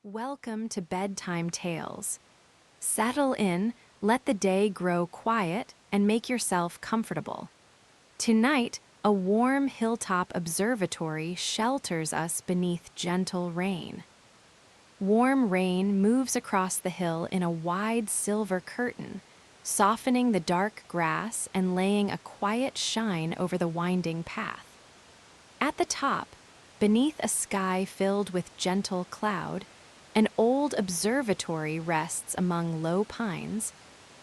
Welcome to Bedtime Tales. Settle in, let the day grow quiet, and make yourself comfortable. Tonight, a warm hilltop observatory shelters us beneath gentle rain. Warm rain moves across the hill in a wide silver curtain, softening the dark grass and laying a quiet shine over the winding path. At the top, beneath a sky filled with gentle cloud, an old observatory rests among low pines,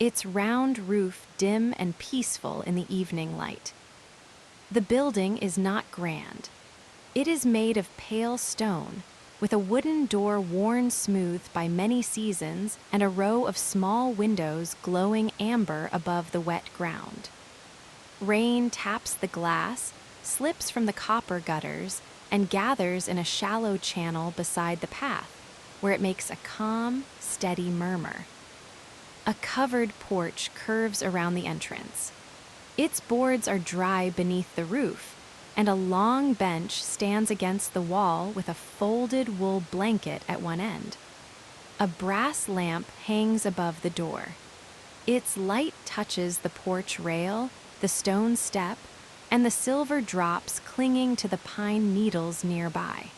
its round roof dim and peaceful in the evening light. The building is not grand. It is made of pale stone, with a wooden door worn smooth by many seasons and a row of small windows glowing amber above the wet ground. Rain taps the glass, slips from the copper gutters, and gathers in a shallow channel beside the path, where it makes a calm, steady murmur. A covered porch curves around the entrance. Its boards are dry beneath the roof, and a long bench stands against the wall with a folded wool blanket at one end. A brass lamp hangs above the door. Its light touches the porch rail, the stone step, and the silver drops clinging to the pine needles nearby.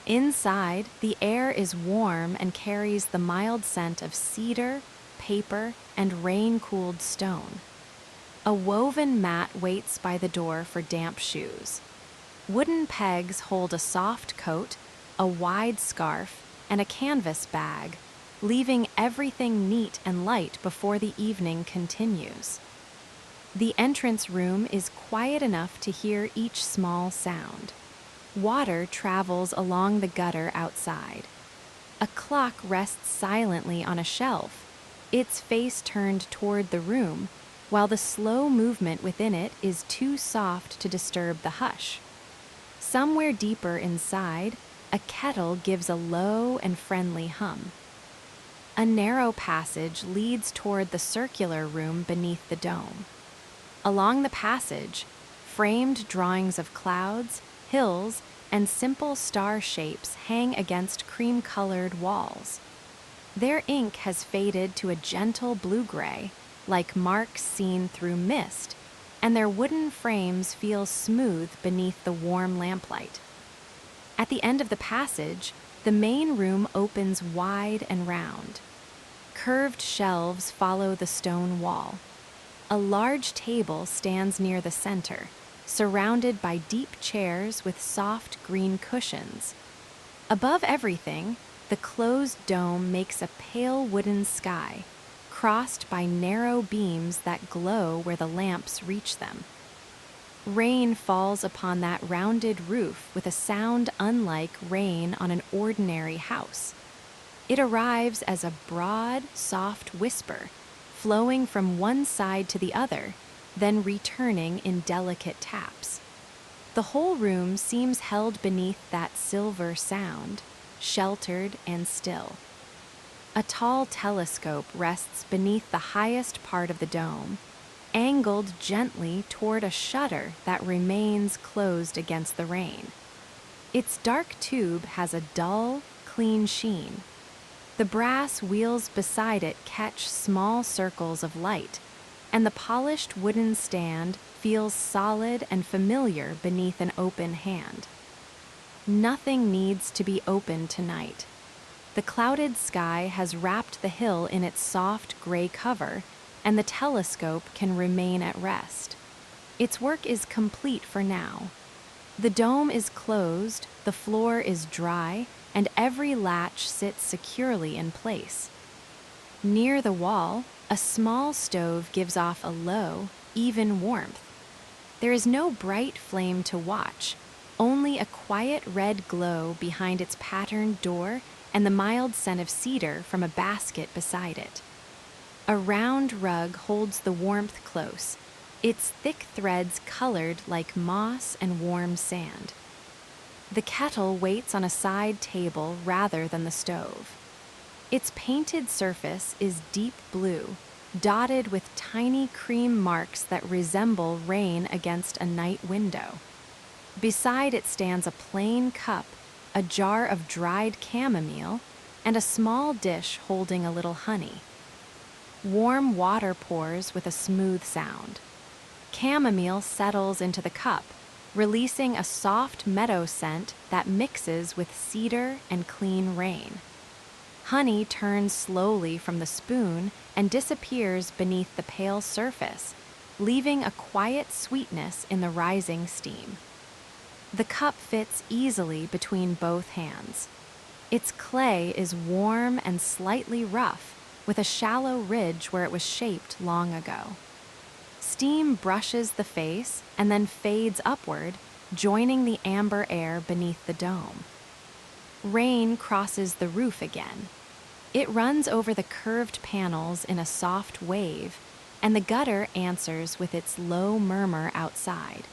Inside, the air is warm and carries the mild scent of cedar, paper, and rain-cooled stone. A woven mat waits by the door for damp shoes. Wooden pegs hold a soft coat, a wide scarf, and a canvas bag, leaving everything neat and light before the evening continues. The entrance room is quiet enough to hear each small sound. Water travels along the gutter outside. A clock rests silently on a shelf, its face turned toward the room, while the slow movement within it is too soft to disturb the hush. Somewhere deeper inside, a kettle gives a low and friendly hum. A narrow passage leads toward the circular room beneath the dome. Along the passage, framed drawings of clouds, hills, and simple star shapes hang against cream-colored walls. Their ink has faded to a gentle blue-gray, like marks seen through mist, and their wooden frames feel smooth beneath the warm lamplight. At the end of the passage, the main room opens wide and round. Curved shelves follow the stone wall. A large table stands near the center, surrounded by deep chairs with soft green cushions. Above everything, the closed dome makes a pale wooden sky, crossed by narrow beams that glow where the lamps reach them. Rain falls upon that rounded roof with a sound unlike rain on an ordinary house. It arrives as a broad, soft whisper, flowing from one side to the other, then returning in delicate taps. The whole room seems held beneath that silver sound, sheltered and still. A tall telescope rests beneath the highest part of the dome, angled gently toward a shutter that remains closed against the rain. Its dark tube has a dull, clean sheen. The brass wheels beside it catch small circles of light, and the polished wooden stand feels solid and familiar beneath an open hand. Nothing needs to be opened tonight. The clouded sky has wrapped the hill in its soft gray cover, and the telescope can remain at rest. Its work is complete for now. The dome is closed, the floor is dry, and every latch sits securely in place. Near the wall, a small stove gives off a low, even warmth. There is no bright flame to watch, only a quiet red glow behind its patterned door and the mild scent of cedar from a basket beside it. A round rug holds the warmth close, its thick threads colored like moss and warm sand. The kettle waits on a side table rather than the stove. Its painted surface is deep blue, dotted with tiny cream marks that resemble rain against a night window. Beside it stands a plain cup, a jar of dried chamomile, and a small dish holding a little honey. Warm water pours with a smooth sound. Chamomile settles into the cup, releasing a soft meadow scent that mixes with cedar and clean rain. Honey turns slowly from the spoon and disappears beneath the pale surface, leaving a quiet sweetness in the rising steam. The cup fits easily between both hands. Its clay is warm and slightly rough, with a shallow ridge where it was shaped long ago. Steam brushes the face and then fades upward, joining the amber air beneath the dome. Rain crosses the roof again. It runs over the curved panels in a soft wave, and the gutter answers with its low murmur outside.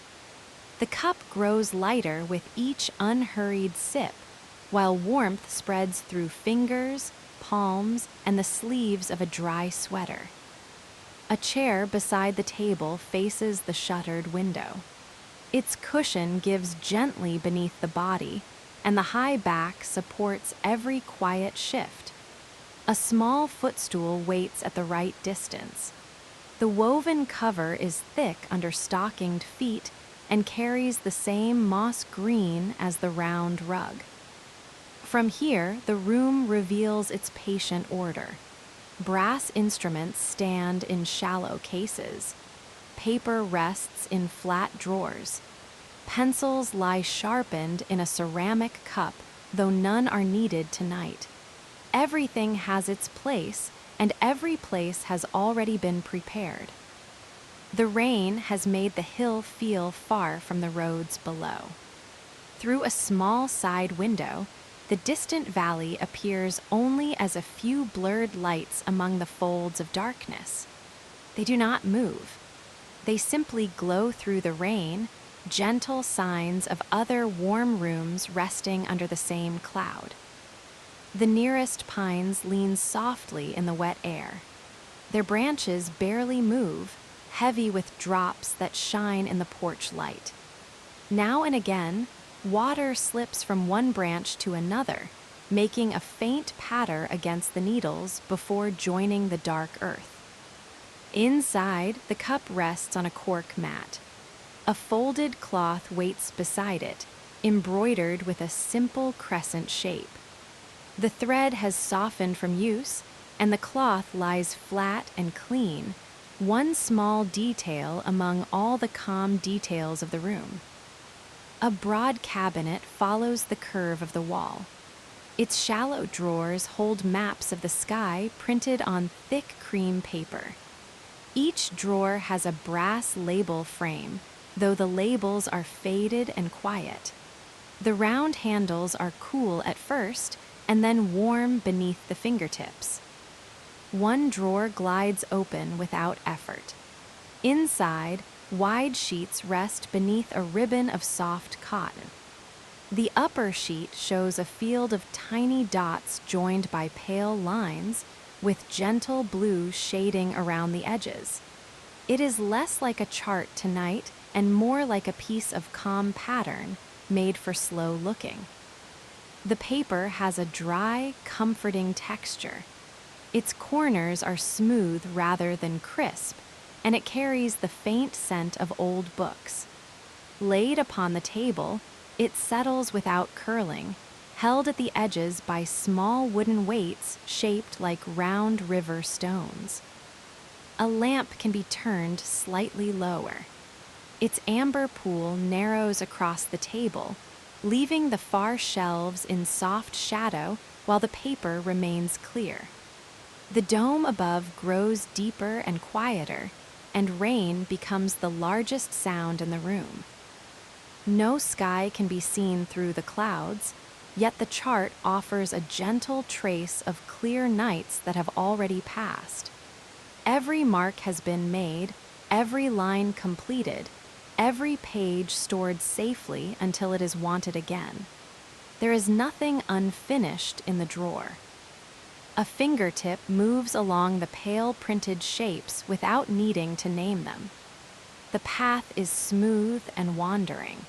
The cup grows lighter with each unhurried sip, while warmth spreads through fingers, palms, and the sleeves of a dry sweater. A chair beside the table faces the shuttered window. Its cushion gives gently beneath the body, and the high back supports every quiet shift. A small footstool waits at the right distance. The woven cover is thick under stockinged feet and carries the same moss green as the round rug. From here, the room reveals its patient order. Brass instruments stand in shallow cases. Paper rests in flat drawers. Pencils lie sharpened in a ceramic cup, though none are needed tonight. Everything has its place, and every place has already been prepared. The rain has made the hill feel far from the roads below. Through a small side window, the distant valley appears only as a few blurred lights among the folds of darkness. They do not move. They simply glow through the rain, gentle signs of other warm rooms resting under the same cloud. The nearest pines lean softly in the wet air. Their branches barely move, heavy with drops that shine in the porch light. Now and again, water slips from one branch to another, making a faint patter against the needles before joining the dark earth. Inside, the cup rests on a cork mat. A folded cloth waits beside it, embroidered with a simple crescent shape. The thread has softened from use, and the cloth lies flat and clean, one small detail among all the calm details of the room. A broad cabinet follows the curve of the wall. Its shallow drawers hold maps of the sky printed on thick cream paper. Each drawer has a brass label frame, though the labels are faded and quiet. The round handles are cool at first and then warm beneath the fingertips. One drawer glides open without effort. Inside, wide sheets rest beneath a ribbon of soft cotton. The upper sheet shows a field of tiny dots joined by pale lines, with gentle blue shading around the edges. It is less like a chart tonight and more like a piece of calm pattern made for slow looking. The paper has a dry, comforting texture. Its corners are smooth rather than crisp, and it carries the faint scent of old books. Laid upon the table, it settles without curling, held at the edges by small wooden weights shaped like round river stones. A lamp can be turned slightly lower. Its amber pool narrows across the table, leaving the far shelves in soft shadow while the paper remains clear. The dome above grows deeper and quieter, and rain becomes the largest sound in the room. No sky can be seen through the clouds, yet the chart offers a gentle trace of clear nights that have already passed. Every mark has been made, every line completed, every page stored safely until it is wanted again. There is nothing unfinished in the drawer. A fingertip moves along the pale printed shapes without needing to name them. The path is smooth and wandering.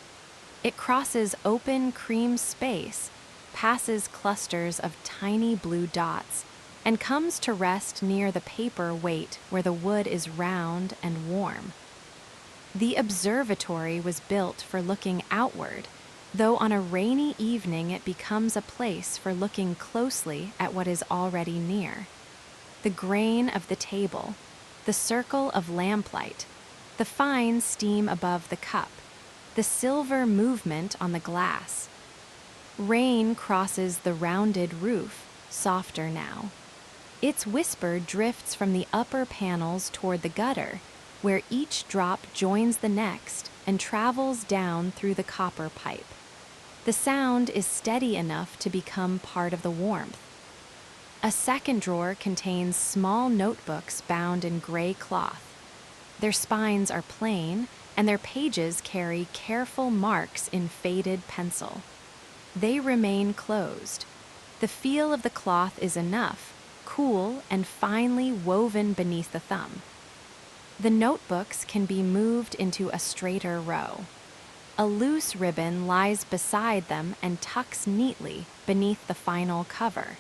It crosses open cream space passes clusters of tiny blue dots and comes to rest near the paper weight where the wood is round and warm. The observatory was built for looking outward, though on a rainy evening it becomes a place for looking closely at what is already near. The grain of the table, the circle of lamplight, the fine steam above the cup, the silver movement on the glass. Rain crosses the rounded roof, softer now. Its whisper drifts from the upper panels toward the gutter, where each drop joins the next and travels down through the copper pipe. The sound is steady enough to become part of the warmth. A second drawer contains small notebooks bound in gray cloth. Their spines are plain, and their pages carry careful marks in faded pencil. They remain closed. The feel of the cloth is enough, cool and finely woven beneath the thumb. The notebooks can be moved into a straighter row. A loose ribbon lies beside them and tucks neatly beneath the final cover.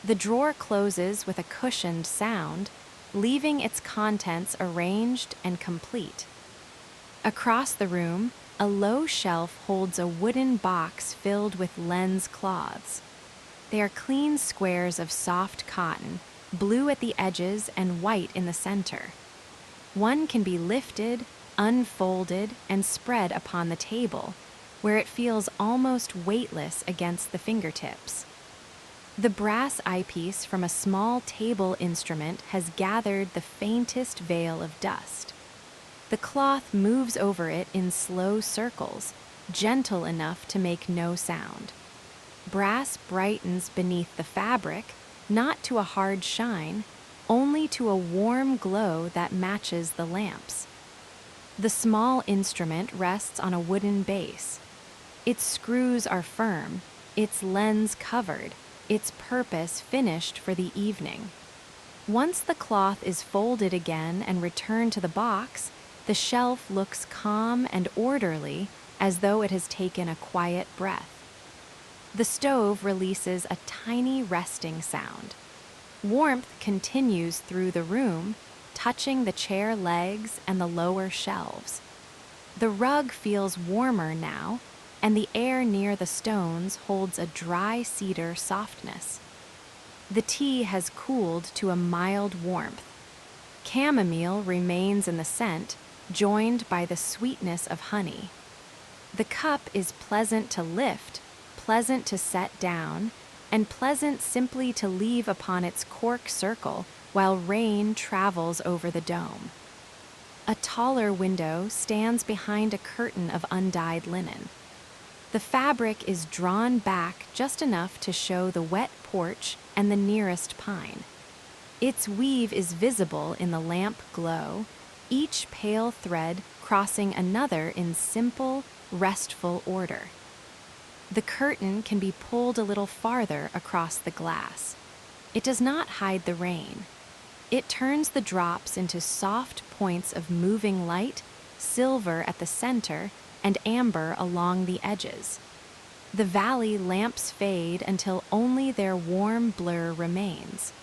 The drawer closes with a cushioned sound, leaving its contents arranged and complete. Across the room, a low shelf holds a wooden box filled with lens cloths. They are clean squares of soft cotton, blue at the edges and white in the center. One can be lifted, unfolded, and spread upon the table, where it feels almost weightless against the fingertips. The brass eyepiece from a small table instrument has gathered the faintest veil of dust. The cloth moves over it in slow circles, gentle enough to make no sound. Brass brightens beneath the fabric, not to a hard shine, only to a warm glow that matches the lamps. The small instrument rests on a wooden base. Its screws are firm, its lens covered, its purpose finished for the evening. Once the cloth is folded again and returned to the box, the shelf looks calm and orderly, as though it has taken a quiet breath. The stove releases a tiny resting sound. Warmth continues through the room, touching the chair legs and the lower shelves. The rug feels warmer now, and the air near the stones holds a dry cedar softness. The tea has cooled to a mild warmth. Chamomile remains in the scent, joined by the sweetness of honey. The cup is pleasant to lift, pleasant to set down, and pleasant simply to leave upon its cork circle while rain travels over the dome. A taller window stands behind a curtain of undyed linen. The fabric is drawn back just enough to show the wet porch and the nearest pine. Its weave is visible in the lamp glow, each pale thread crossing another in simple, restful order. The curtain can be pulled a little farther across the glass. It does not hide the rain. It turns the drops into soft points of moving light, silver at the center, and amber along the edges. The valley lamps fade until only their warm blur remains.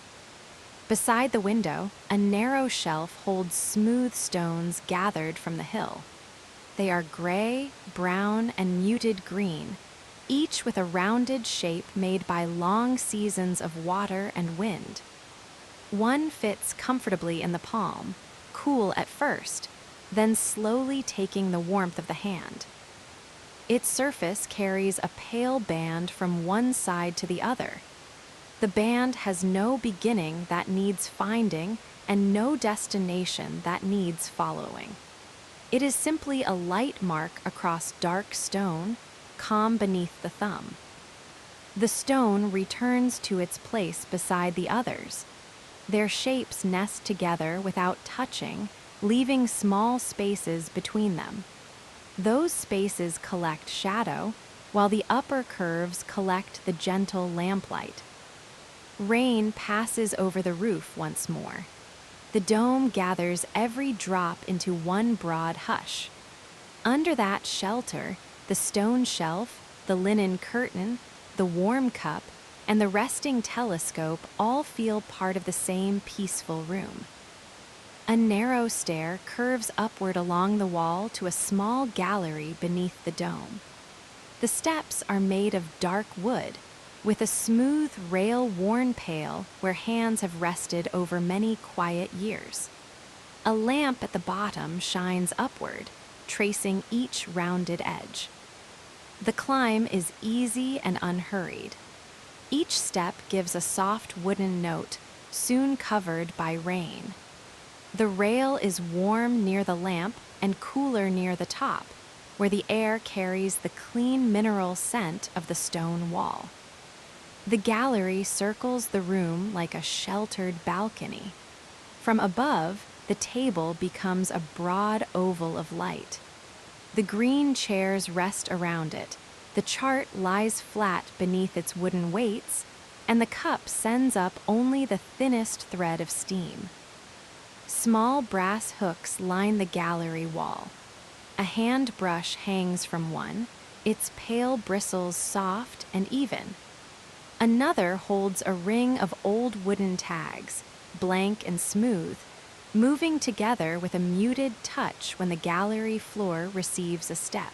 Beside the window, a narrow shelf holds smooth stones gathered from the hill. They are gray, brown, and muted green, each with a rounded shape made by long seasons of water and wind. One fits comfortably in the palm, cool at first, then slowly taking the warmth of the hand. Its surface carries a pale band from one side to the other. The band has no beginning that needs finding and no destination that needs following. It is simply a light mark across dark stone, calm beneath the thumb. The stone returns to its place beside the others. Their shapes nest together without touching, leaving small spaces between them. Those spaces collect shadow, while the upper curves collect the gentle lamplight. Rain passes over the roof once more. The dome gathers every drop into one broad hush. Under that shelter, the stone shelf, the linen curtain, the warm cup, and the resting telescope all feel part of the same peaceful room. A narrow stair curves upward along the wall to a small gallery beneath the dome. The steps are made of dark wood, with a smooth rail-worn pale where hands have rested over many quiet years. A lamp at the bottom shines upward, tracing each rounded edge. The climb is easy and unhurried. Each step gives a soft wooden note, soon covered by rain. The rail is warm near the lamp and cooler near the top, where the air carries the clean mineral scent of the stone wall. The gallery circles the room like a sheltered balcony. From above, the table becomes a broad oval of light. The green chairs rest around it, the chart lies flat beneath its wooden weights, and the cup sends up only the thinnest thread of steam. Small brass hooks line the gallery wall. A hand brush hangs from one, its pale bristles soft and even. Another holds a ring of old wooden tags, blank and smooth, moving together with a muted touch when the gallery floor receives a step.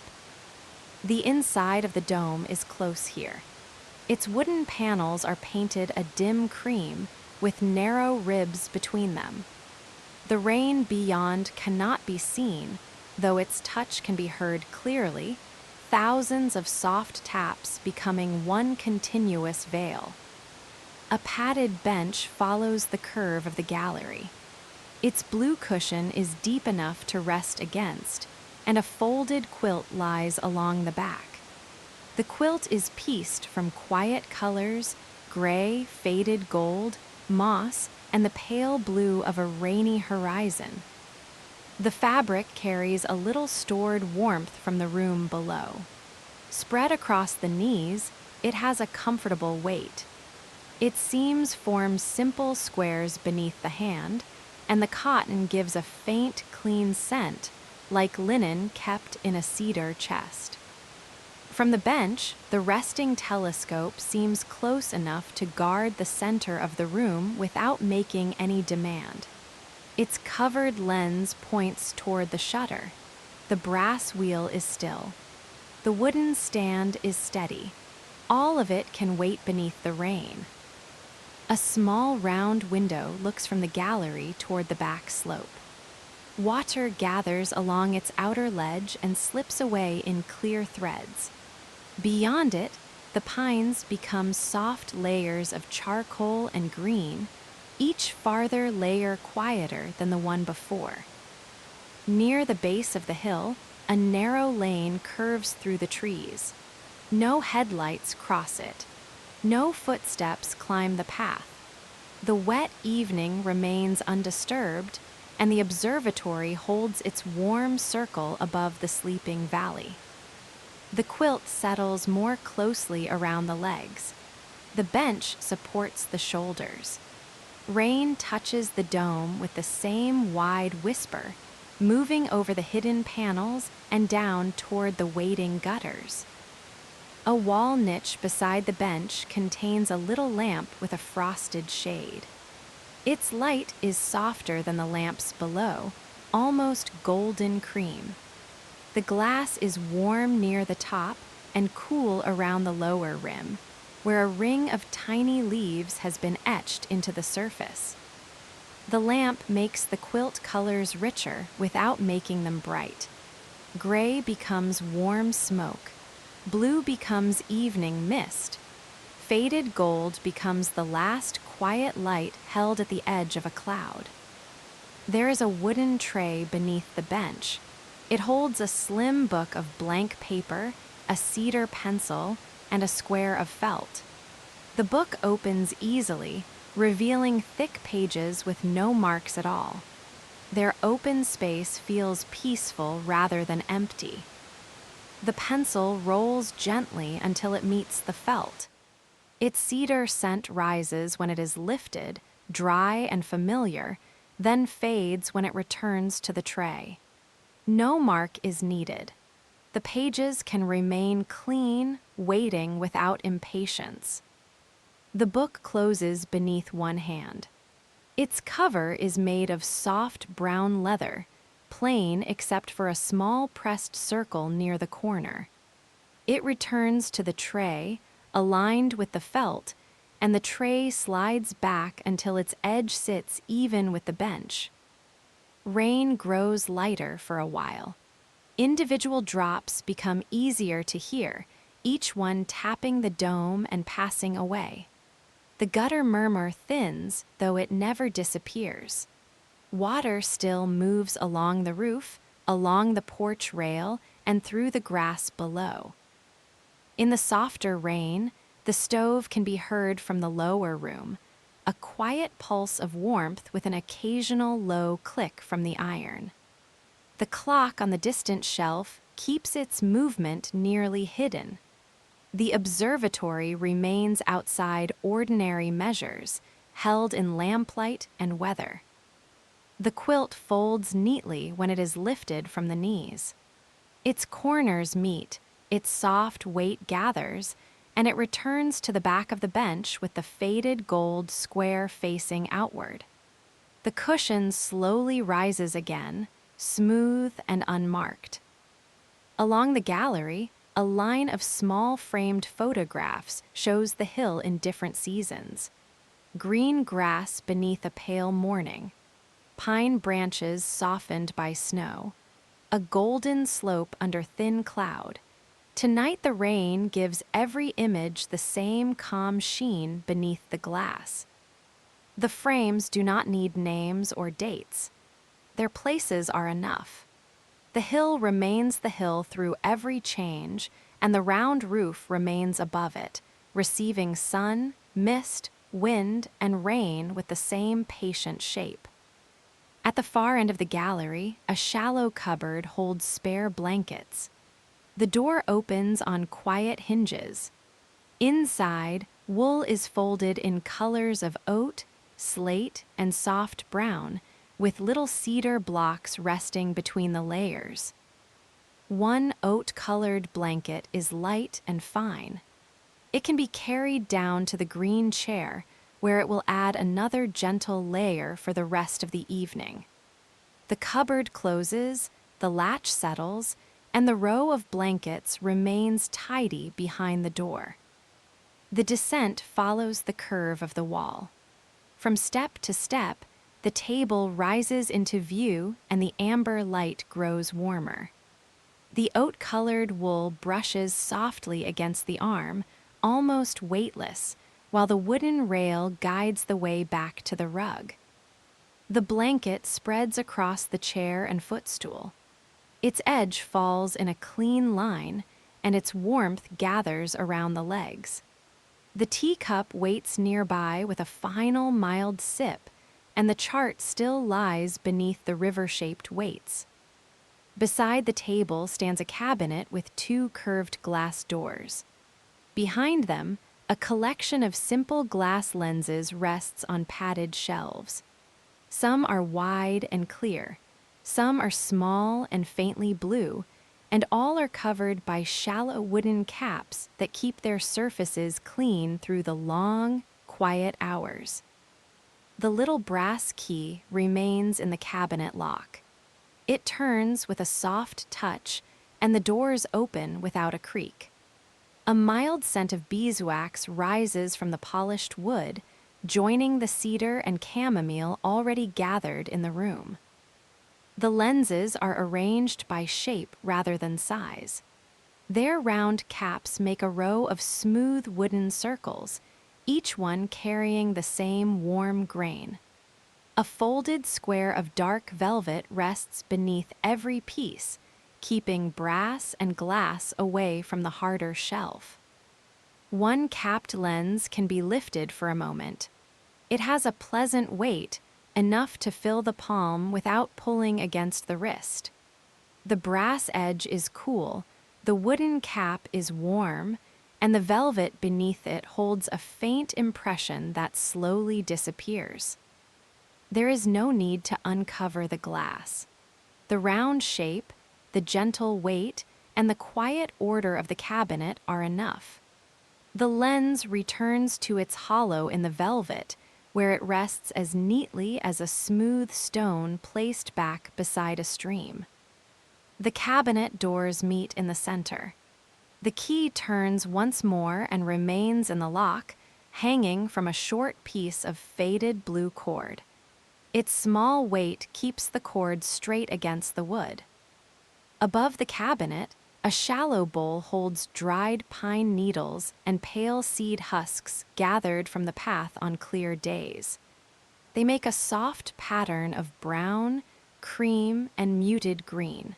The inside of the dome is close here. Its wooden panels are painted a dim cream with narrow ribs between them. The rain beyond cannot be seen, though its touch can be heard clearly, thousands of soft taps becoming one continuous veil. A padded bench follows the curve of the gallery. Its blue cushion is deep enough to rest against, and a folded quilt lies along the back. The quilt is pieced from quiet colors, gray, faded gold, moss, and the pale blue of a rainy horizon. The fabric carries a little stored warmth from the room below. Spread across the knees, it has a comfortable weight. Its seams form simple squares beneath the hand, and the cotton gives a faint, clean scent, like linen kept in a cedar chest. From the bench, the resting telescope seems close enough to guard the center of the room without making any demand. Its covered lens points toward the shutter. The brass wheel is still. The wooden stand is steady. All of it can wait beneath the rain. A small round window looks from the gallery toward the back slope. Water gathers along its outer ledge and slips away in clear threads. Beyond it, the pines become soft layers of charcoal and green, each farther layer quieter than the one before. Near the base of the hill, a narrow lane curves through the trees. No headlights cross it. No footsteps climb the path. The wet evening remains undisturbed, and the observatory holds its warm circle above the sleeping valley. The quilt settles more closely around the legs. The bench supports the shoulders. Rain touches the dome with the same wide whisper, moving over the hidden panels and down toward the waiting gutters. A wall niche beside the bench contains a little lamp with a frosted shade. Its light is softer than the lamps below, almost golden cream. The glass is warm near the top and cool around the lower rim, where a ring of tiny leaves has been etched into the surface. The lamp makes the quilt colors richer without making them bright. Gray becomes warm smoke. Blue becomes evening mist. Faded gold becomes the last quiet light held at the edge of a cloud. There is a wooden tray beneath the bench. It holds a slim book of blank paper, a cedar pencil, and a square of felt. The book opens easily, revealing thick pages with no marks at all. Their open space feels peaceful rather than empty. The pencil rolls gently until it meets the felt. Its cedar scent rises when it is lifted, dry and familiar, then fades when it returns to the tray. No mark is needed. The pages can remain clean, waiting without impatience. The book closes beneath one hand. Its cover is made of soft brown leather, plain except for a small pressed circle near the corner. It returns to the tray, aligned with the felt, and the tray slides back until its edge sits even with the bench. Rain grows lighter for a while. Individual drops become easier to hear, each one tapping the dome and passing away. The gutter murmur thins, though it never disappears. Water still moves along the roof, along the porch rail, and through the grass below. In the softer rain, the stove can be heard from the lower room, a quiet pulse of warmth with an occasional low click from the iron. The clock on the distant shelf keeps its movement nearly hidden. The observatory remains outside ordinary measures, held in lamplight and weather. The quilt folds neatly when it is lifted from the knees. Its corners meet, its soft weight gathers, and it returns to the back of the bench with the faded gold square facing outward. The cushion slowly rises again, smooth and unmarked. Along the gallery, a line of small framed photographs shows the hill in different seasons. Green grass beneath a pale morning, pine branches softened by snow, a golden slope under thin cloud. Tonight the rain gives every image the same calm sheen beneath the glass. The frames do not need names or dates. Their places are enough. The hill remains the hill through every change, and the round roof remains above it, receiving sun, mist, wind, and rain with the same patient shape. At the far end of the gallery, a shallow cupboard holds spare blankets. The door opens on quiet hinges. Inside, wool is folded in colors of oat, slate, and soft brown, with little cedar blocks resting between the layers. One oat-colored blanket is light and fine. It can be carried down to the green chair, where it will add another gentle layer for the rest of the evening. The cupboard closes, the latch settles, and the row of blankets remains tidy behind the door. The descent follows the curve of the wall. From step to step, the table rises into view and the amber light grows warmer. The oat-colored wool brushes softly against the arm, almost weightless, while the wooden rail guides the way back to the rug. The blanket spreads across the chair and footstool. Its edge falls in a clean line, and its warmth gathers around the legs. The teacup waits nearby with a final mild sip, and the chart still lies beneath the river-shaped weights. Beside the table stands a cabinet with two curved glass doors. Behind them, a collection of simple glass lenses rests on padded shelves. Some are wide and clear, some are small and faintly blue, and all are covered by shallow wooden caps that keep their surfaces clean through the long, quiet hours. The little brass key remains in the cabinet lock. It turns with a soft touch, and the doors open without a creak. A mild scent of beeswax rises from the polished wood, joining the cedar and chamomile already gathered in the room. The lenses are arranged by shape rather than size. Their round caps make a row of smooth wooden circles, each one carrying the same warm grain. A folded square of dark velvet rests beneath every piece, keeping brass and glass away from the harder shelf. One capped lens can be lifted for a moment. It has a pleasant weight, enough to fill the palm without pulling against the wrist. The brass edge is cool, the wooden cap is warm, and the velvet beneath it holds a faint impression that slowly disappears. There is no need to uncover the glass. The round shape, the gentle weight, and the quiet order of the cabinet are enough. The lens returns to its hollow in the velvet, where it rests as neatly as a smooth stone placed back beside a stream. The cabinet doors meet in the center. The key turns once more and remains in the lock, hanging from a short piece of faded blue cord. Its small weight keeps the cord straight against the wood. Above the cabinet, a shallow bowl holds dried pine needles and pale seed husks gathered from the path on clear days. They make a soft pattern of brown, cream, and muted green.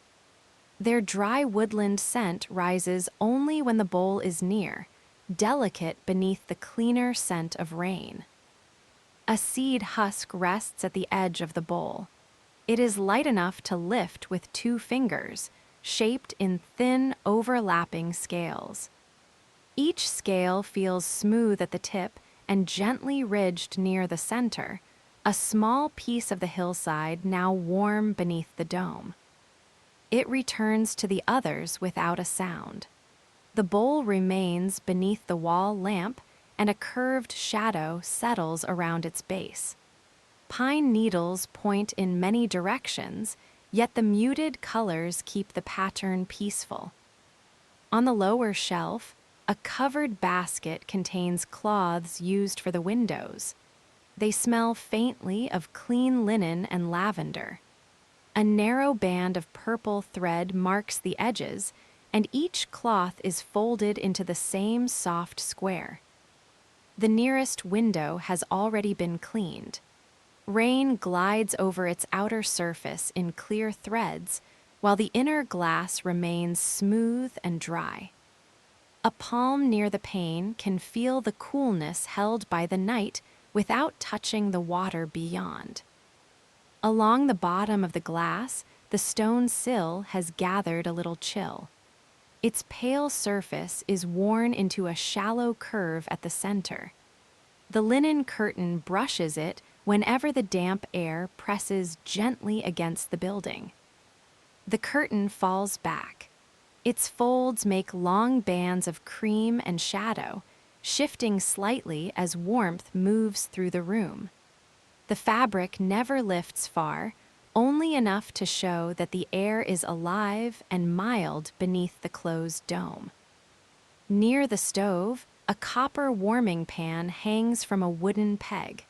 Their dry woodland scent rises only when the bowl is near, delicate beneath the cleaner scent of rain. A seed husk rests at the edge of the bowl. It is light enough to lift with 2 fingers, shaped in thin, overlapping scales. Each scale feels smooth at the tip and gently ridged near the center, a small piece of the hillside now warm beneath the dome. It returns to the others without a sound. The bowl remains beneath the wall lamp, and a curved shadow settles around its base. Pine needles point in many directions, yet the muted colors keep the pattern peaceful. On the lower shelf, a covered basket contains cloths used for the windows. They smell faintly of clean linen and lavender. A narrow band of purple thread marks the edges, and each cloth is folded into the same soft square. The nearest window has already been cleaned. Rain glides over its outer surface in clear threads, while the inner glass remains smooth and dry. A palm near the pane can feel the coolness held by the night without touching the water beyond. Along the bottom of the glass, the stone sill has gathered a little chill. Its pale surface is worn into a shallow curve at the center. The linen curtain brushes it whenever the damp air presses gently against the building. The curtain falls back. Its folds make long bands of cream and shadow, shifting slightly as warmth moves through the room. The fabric never lifts far, only enough to show that the air is alive and mild beneath the closed dome. Near the stove, a copper warming pan hangs from a wooden peg.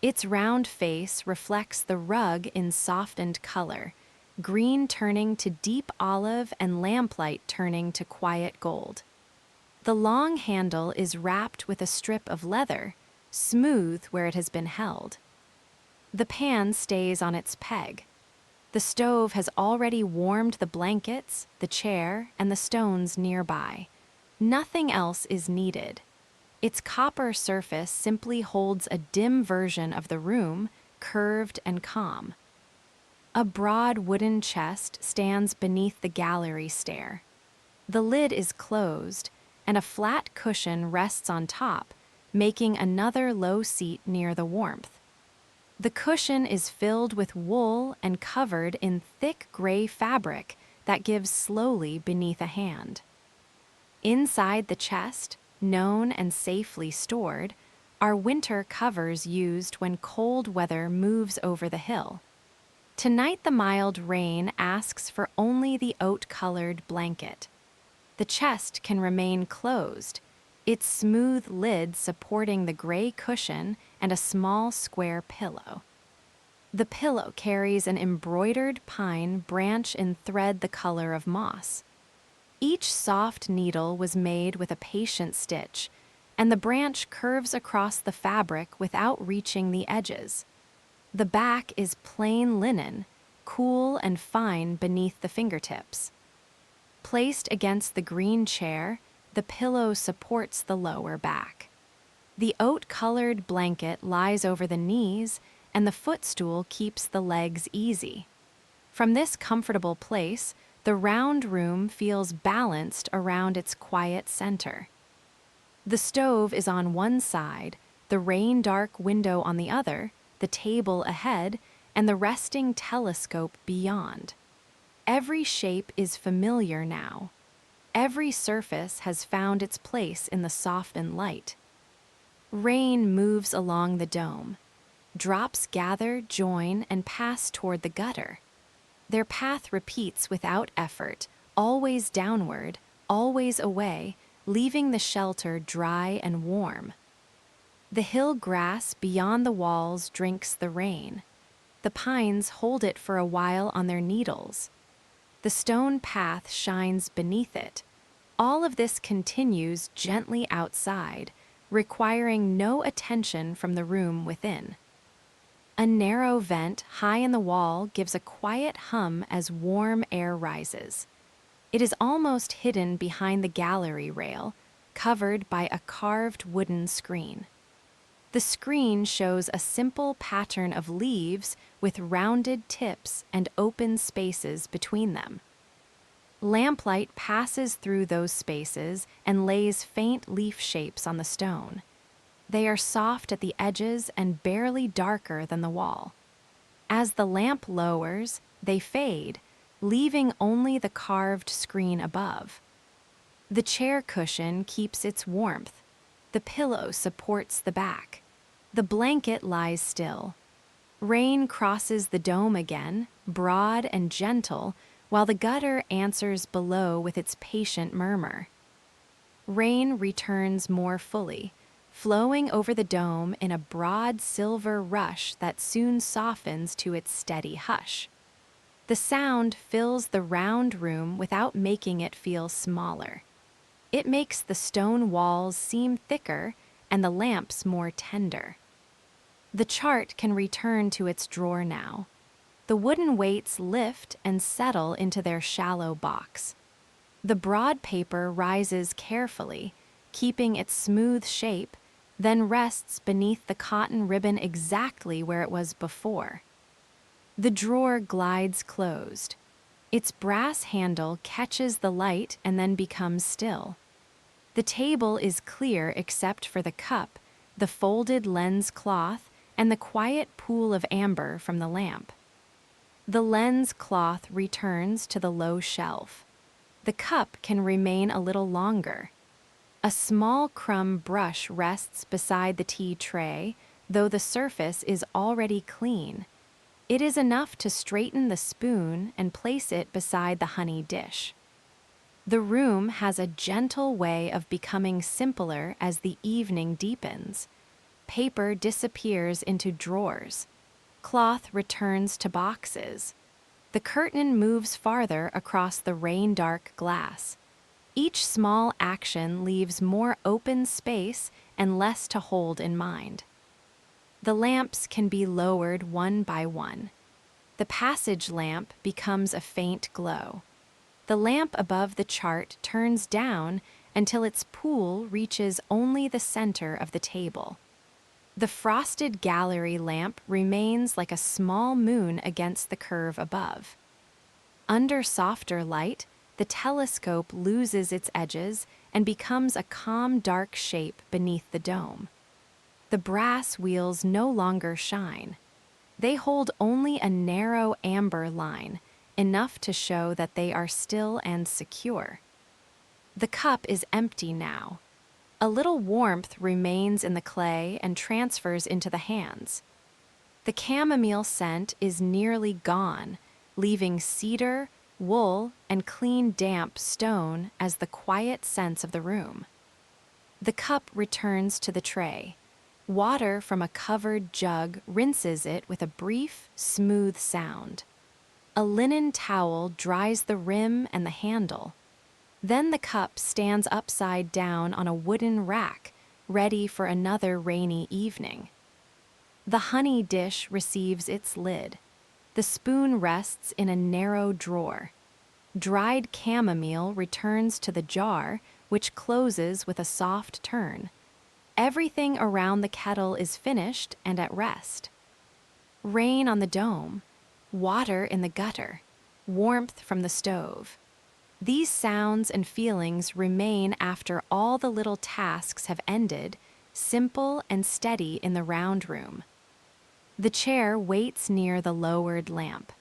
Its round face reflects the rug in softened color, green turning to deep olive and lamplight turning to quiet gold. The long handle is wrapped with a strip of leather, smooth where it has been held. The pan stays on its peg. The stove has already warmed the blankets, the chair, and the stones nearby. Nothing else is needed. Its copper surface simply holds a dim version of the room, curved and calm. A broad wooden chest stands beneath the gallery stair. The lid is closed, and a flat cushion rests on top, making another low seat near the warmth. The cushion is filled with wool and covered in thick gray fabric that gives slowly beneath a hand. Inside the chest, known and safely stored, are winter covers used when cold weather moves over the hill. Tonight the mild rain asks for only the oat-colored blanket. The chest can remain closed, its smooth lid supporting the gray cushion and a small square pillow. The pillow carries an embroidered pine branch in thread the color of moss. Each soft needle was made with a patient stitch, and the branch curves across the fabric without reaching the edges. The back is plain linen, cool and fine beneath the fingertips. Placed against the green chair, the pillow supports the lower back. The oat-colored blanket lies over the knees, and the footstool keeps the legs easy. From this comfortable place, the round room feels balanced around its quiet center. The stove is on one side, the rain-dark window on the other, the table ahead, and the resting telescope beyond. Every shape is familiar now. Every surface has found its place in the softened light. Rain moves along the dome. Drops gather, join, and pass toward the gutter. Their path repeats without effort, always downward, always away, leaving the shelter dry and warm. The hill grass beyond the walls drinks the rain. The pines hold it for a while on their needles. The stone path shines beneath it. All of this continues gently outside, requiring no attention from the room within. A narrow vent high in the wall gives a quiet hum as warm air rises. It is almost hidden behind the gallery rail, covered by a carved wooden screen. The screen shows a simple pattern of leaves with rounded tips and open spaces between them. Lamplight passes through those spaces and lays faint leaf shapes on the stone. They are soft at the edges and barely darker than the wall. As the lamp lowers, they fade, leaving only the carved screen above. The chair cushion keeps its warmth. The pillow supports the back. The blanket lies still. Rain crosses the dome again, broad and gentle, while the gutter answers below with its patient murmur. Rain returns more fully, flowing over the dome in a broad silver rush that soon softens to its steady hush. The sound fills the round room without making it feel smaller. It makes the stone walls seem thicker and the lamps more tender. The chart can return to its drawer now. The wooden weights lift and settle into their shallow box. The broad paper rises carefully, keeping its smooth shape, then rests beneath the cotton ribbon exactly where it was before. The drawer glides closed. Its brass handle catches the light and then becomes still. The table is clear except for the cup, the folded lens cloth, and the quiet pool of amber from the lamp. The lens cloth returns to the low shelf. The cup can remain a little longer. A small crumb brush rests beside the tea tray, though the surface is already clean. It is enough to straighten the spoon and place it beside the honey dish. The room has a gentle way of becoming simpler as the evening deepens. Paper disappears into drawers. Cloth returns to boxes. The curtain moves farther across the rain-dark glass. Each small action leaves more open space and less to hold in mind. The lamps can be lowered one by one. The passage lamp becomes a faint glow. The lamp above the chart turns down until its pool reaches only the center of the table. The frosted gallery lamp remains like a small moon against the curve above. Under softer light, the telescope loses its edges and becomes a calm dark shape beneath the dome. The brass wheels no longer shine. They hold only a narrow amber line, enough to show that they are still and secure. The cup is empty now. A little warmth remains in the clay and transfers into the hands. The chamomile scent is nearly gone, leaving cedar, wool, and clean damp stone as the quiet sense of the room. The cup returns to the tray. Water from a covered jug rinses it with a brief, smooth sound. A linen towel dries the rim and the handle. Then the cup stands upside down on a wooden rack, ready for another rainy evening. The honey dish receives its lid. The spoon rests in a narrow drawer. Dried chamomile returns to the jar, which closes with a soft turn. Everything around the kettle is finished and at rest. Rain on the dome, water in the gutter, warmth from the stove. These sounds and feelings remain after all the little tasks have ended, simple and steady in the round room. The chair waits near the lowered lamp.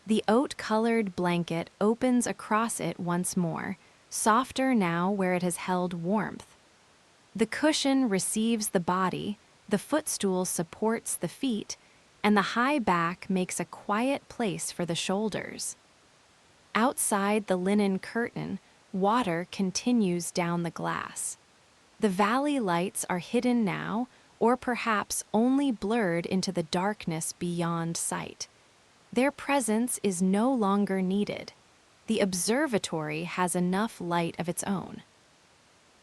The oat-colored blanket opens across it once more, softer now where it has held warmth. The cushion receives the body, the footstool supports the feet, and the high back makes a quiet place for the shoulders. Outside the linen curtain, water continues down the glass. The valley lights are hidden now, or perhaps only blurred into the darkness beyond sight. Their presence is no longer needed. The observatory has enough light of its own.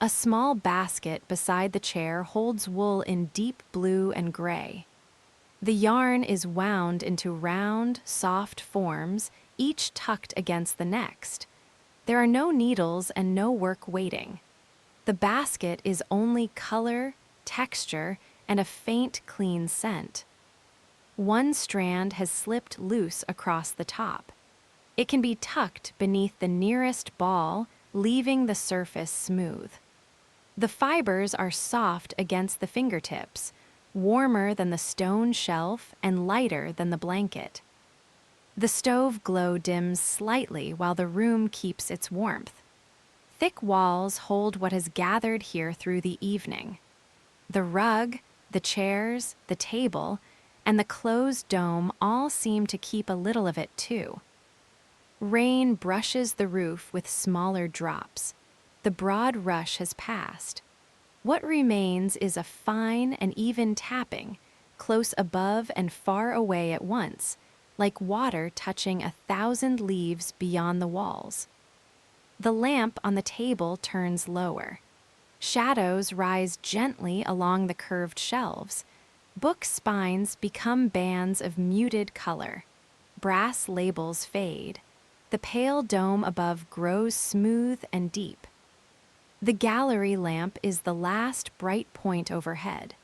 A small basket beside the chair holds wool in deep blue and gray. The yarn is wound into round, soft forms, each tucked against the next. There are no needles and no work waiting. The basket is only color, texture, and a faint, clean scent. One strand has slipped loose across the top. It can be tucked beneath the nearest ball, leaving the surface smooth. The fibers are soft against the fingertips, warmer than the stone shelf and lighter than the blanket. The stove glow dims slightly while the room keeps its warmth. Thick walls hold what has gathered here through the evening. The rug, the chairs, the table, and the closed dome all seem to keep a little of it too. Rain brushes the roof with smaller drops. The broad rush has passed. What remains is a fine and even tapping, close above and far away at once, like water touching 1,000 leaves beyond the walls. The lamp on the table turns lower. Shadows rise gently along the curved shelves. Book spines become bands of muted color. Brass labels fade. The pale dome above grows smooth and deep. The gallery lamp is the last bright point overhead.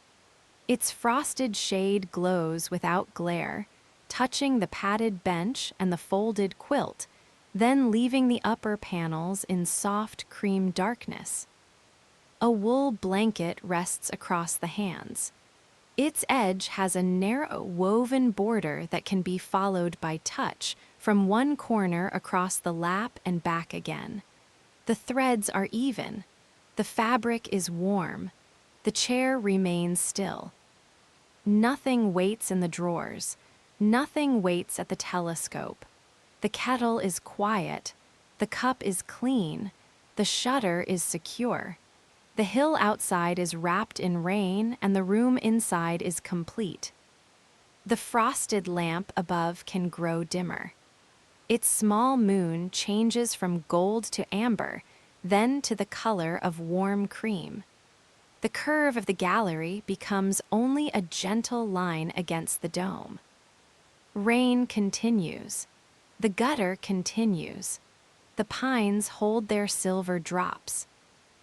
Its frosted shade glows without glare, touching the padded bench and the folded quilt, then leaving the upper panels in soft cream darkness. A wool blanket rests across the hands. Its edge has a narrow woven border that can be followed by touch from one corner across the lap and back again. The threads are even. The fabric is warm. The chair remains still. Nothing waits in the drawers. Nothing waits at the telescope. The kettle is quiet. The cup is clean. The shutter is secure. The hill outside is wrapped in rain, and the room inside is complete. The frosted lamp above can grow dimmer. Its small moon changes from gold to amber, then to the color of warm cream. The curve of the gallery becomes only a gentle line against the dome. Rain continues. The gutter continues. The pines hold their silver drops.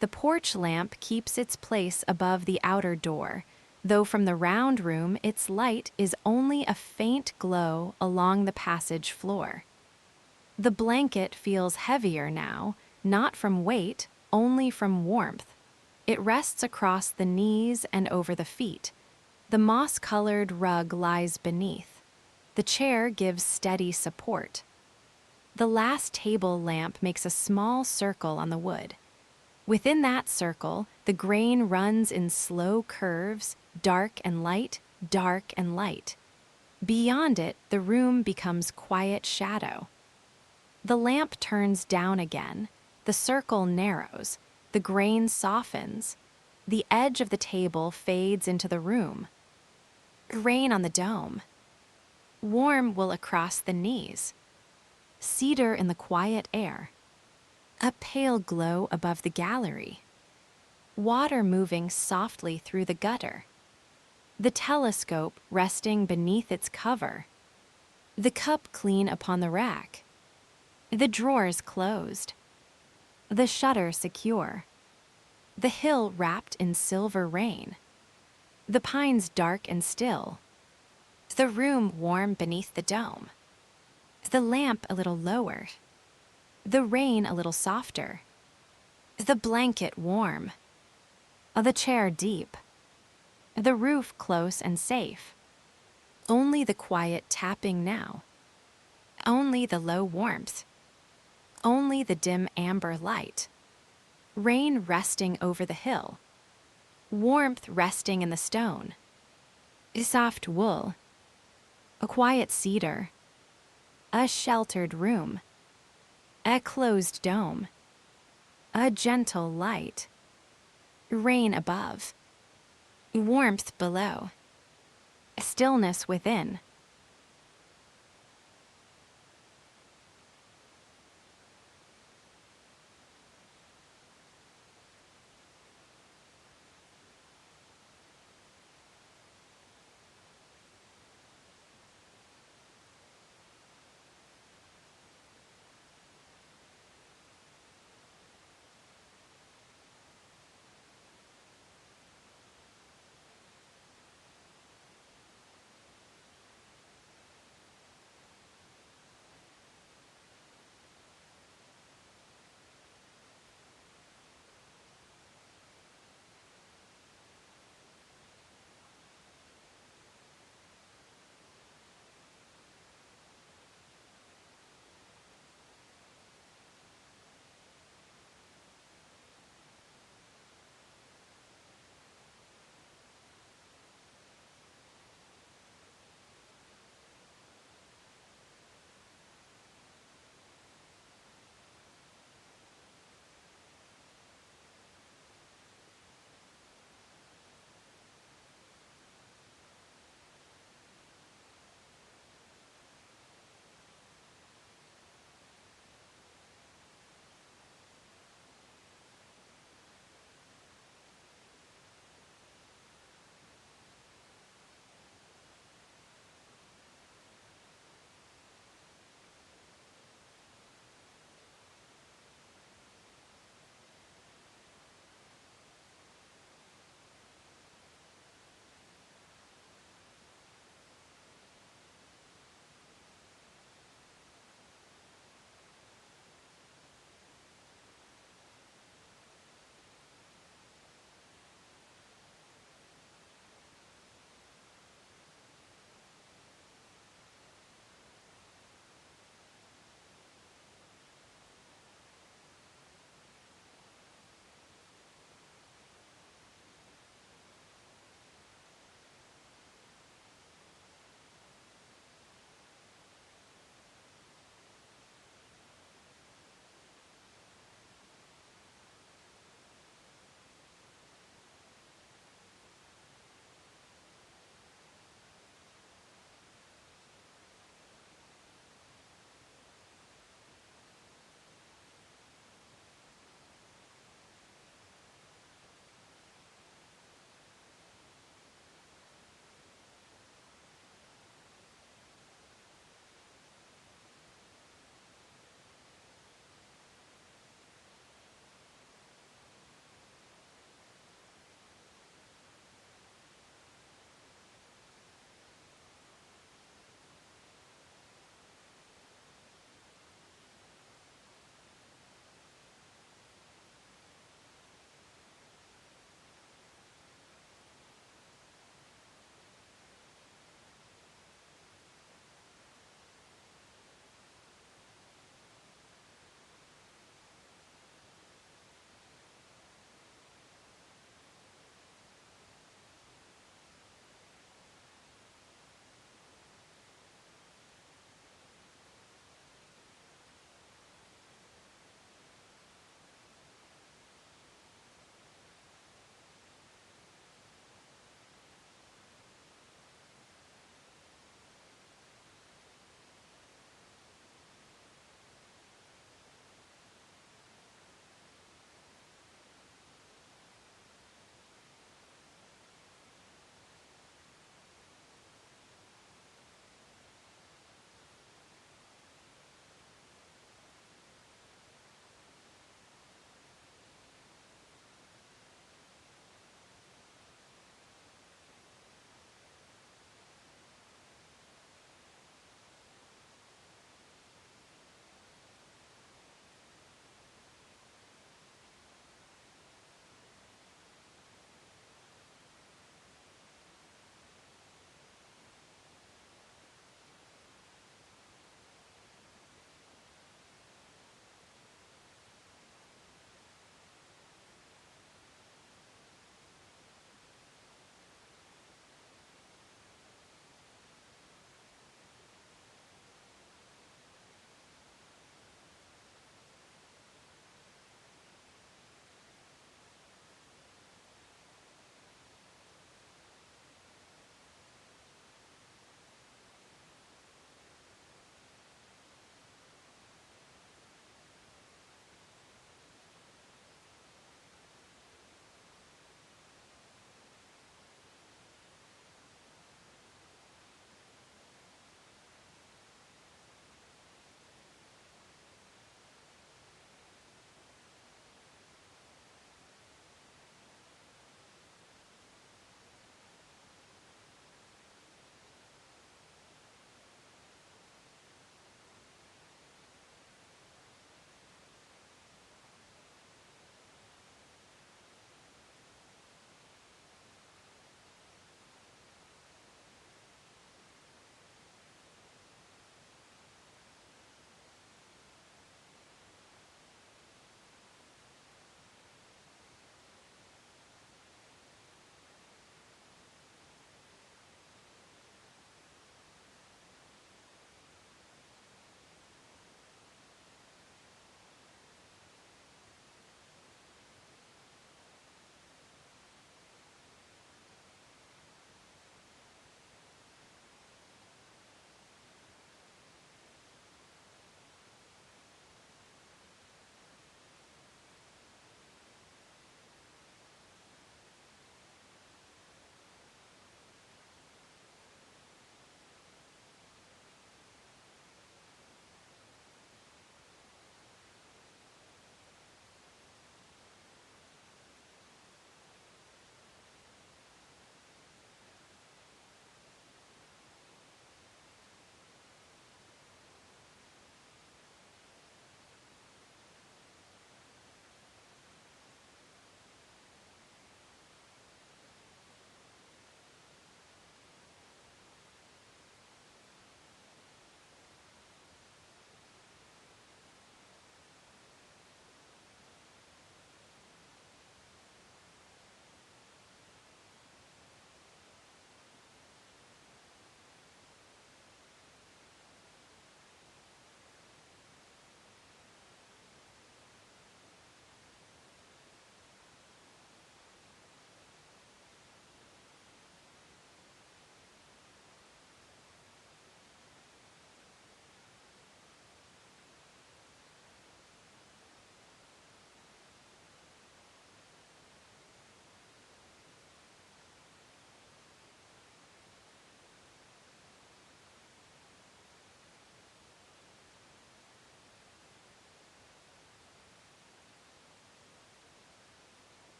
The porch lamp keeps its place above the outer door, though from the round room its light is only a faint glow along the passage floor. The blanket feels heavier now, not from weight, only from warmth. It rests across the knees and over the feet. The moss-colored rug lies beneath. The chair gives steady support. The last table lamp makes a small circle on the wood. Within that circle, the grain runs in slow curves, dark and light, dark and light. Beyond it, the room becomes quiet shadow. The lamp turns down again. The circle narrows. The grain softens. The edge of the table fades into the room. Rain on the dome. Warm wool across the knees. Cedar in the quiet air. A pale glow above the gallery. Water moving softly through the gutter. The telescope resting beneath its cover. The cup clean upon the rack. The drawers closed. The shutter secure. The hill wrapped in silver rain. The pines dark and still. The room warm beneath the dome. The lamp a little lower. The rain a little softer. The blanket warm. The chair deep. The roof close and safe. Only the quiet tapping now. Only the low warmth. Only the dim amber light. Rain resting over the hill. Warmth resting in the stone. Soft wool. A quiet cedar. A sheltered room. A closed dome. A gentle light. Rain above. Warmth below. Stillness within.